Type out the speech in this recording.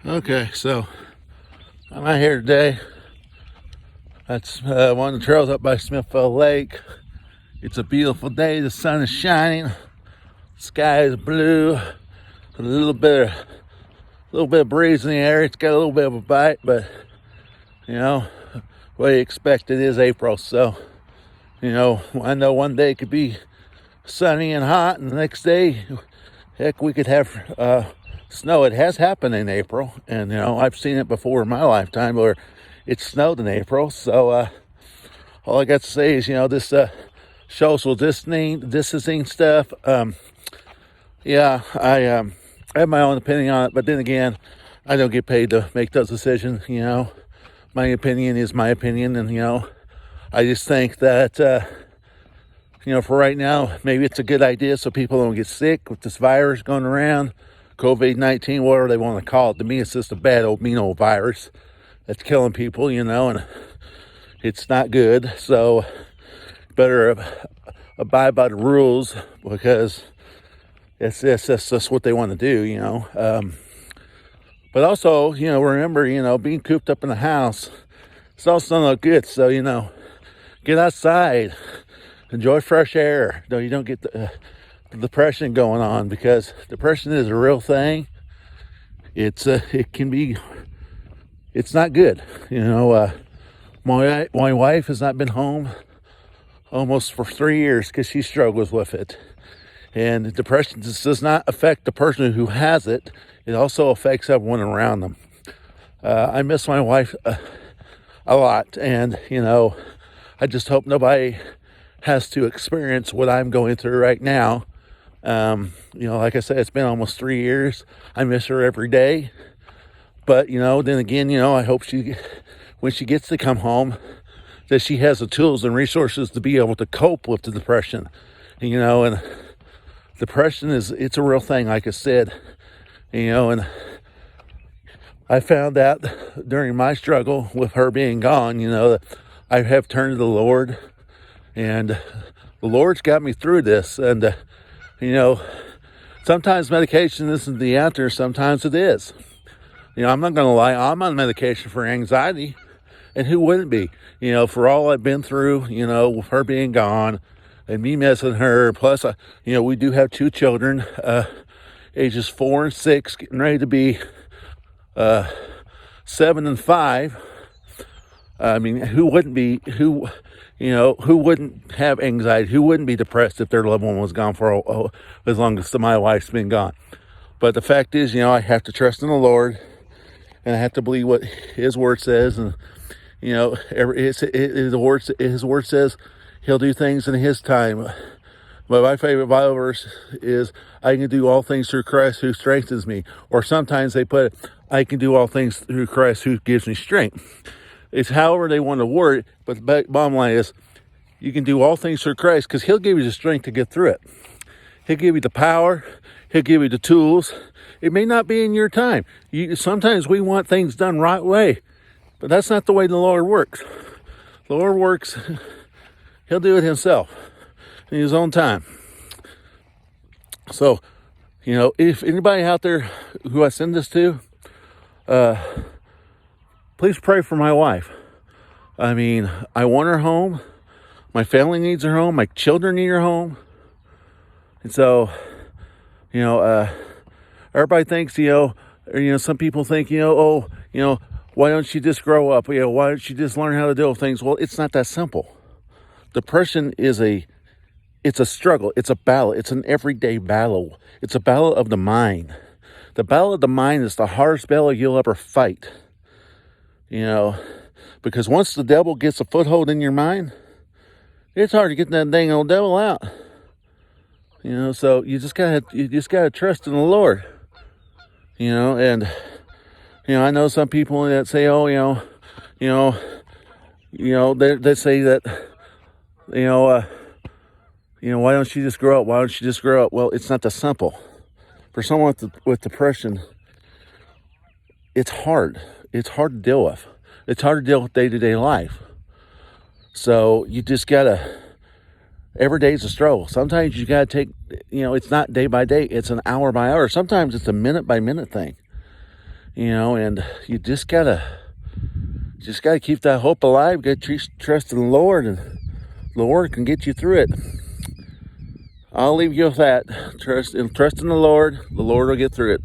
Okay, so I'm out here today. That's one of the trails up by Smithville Lake. It's a beautiful day. The sun is shining. The sky is blue. A little bit of breeze in the air. It's got a little bit of a bite, but you know what you expect. It is April, so I know one day could be sunny and hot, and the next day, heck, we could have snow. It has happened in April, and I've seen it before in my lifetime where it snowed in April. So all I got to say is this social distancing stuff. Yeah, I have my own opinion on it, but then again, I don't get paid to make those decisions. My opinion is my opinion, and I just think that for right now, maybe it's a good idea so people don't get sick with this virus going around. COVID-19, whatever they want to call it. To me, it's just a bad old, mean old virus that's killing people, and it's not good. So better abide by the rules, because that's just what they want to do, But also, remember, being cooped up in the house, it's also not good. So, get outside, enjoy fresh air. No, you don't get the depression going on, because depression is a real thing. It's not good. My wife has not been home almost for 3 years because she struggles with it. And depression just does not affect the person who has it. It also affects everyone around them. I miss my wife a lot, and I just hope nobody has to experience what I'm going through right now. Like I said, it's been almost 3 years. I miss her every day. But, then again, I hope when she gets to come home, that she has the tools and resources to be able to cope with the depression. And depression it's a real thing, like I said, and I found out during my struggle with her being gone, that I have turned to the Lord, and the Lord's got me through this. And, sometimes medication isn't the answer. Sometimes it is. I'm not going to lie. I'm on medication for anxiety. And who wouldn't be? For all I've been through, with her being gone and me missing her. Plus, we do have 2 children, ages 4 and 6, getting ready to be 7 and 5. I mean, who wouldn't have anxiety? Who wouldn't be depressed if their loved one was gone for as long as my wife's been gone? But the fact is, I have to trust in the Lord, and I have to believe what His Word says. And His Word says He'll do things in His time. But my favorite Bible verse is, I can do all things through Christ who strengthens me. Or sometimes they put it, I can do all things through Christ who gives me strength. It's however they want to word it, but the bottom line is, you can do all things through Christ, because He'll give you the strength to get through it. He'll give you the power. He'll give you the tools. It may not be in your time. Sometimes we want things done right way, but that's not the way the Lord works. The Lord works, He'll do it Himself in His own time. So, if anybody out there who I send this to, please pray for my wife. I mean, I want her home. My family needs her home. My children need her home. And so, everybody thinks, some people think, why don't you just grow up? Why don't you just learn how to deal with things? Well, it's not that simple. Depression it's a struggle. It's a battle. It's an everyday battle. It's a battle of the mind. The battle of the mind is the hardest battle you'll ever fight. Because once the devil gets a foothold in your mind, it's hard to get that dang old devil out. So you just gotta trust in the Lord. And I know some people that say, they say that, why don't you just grow up? Why don't you just grow up? Well, it's not that simple. For someone with depression, it's hard. It's hard to deal with. It's hard to deal with day-to-day life. So you just gotta, every day is a struggle. Sometimes you gotta take, it's not day by day, it's an hour by hour. Sometimes it's a minute by minute thing. You know, and you just gotta keep that hope alive. Got to trust in the Lord, and the Lord can get you through it. I'll leave you with that. Trust in the Lord. The Lord will get through it.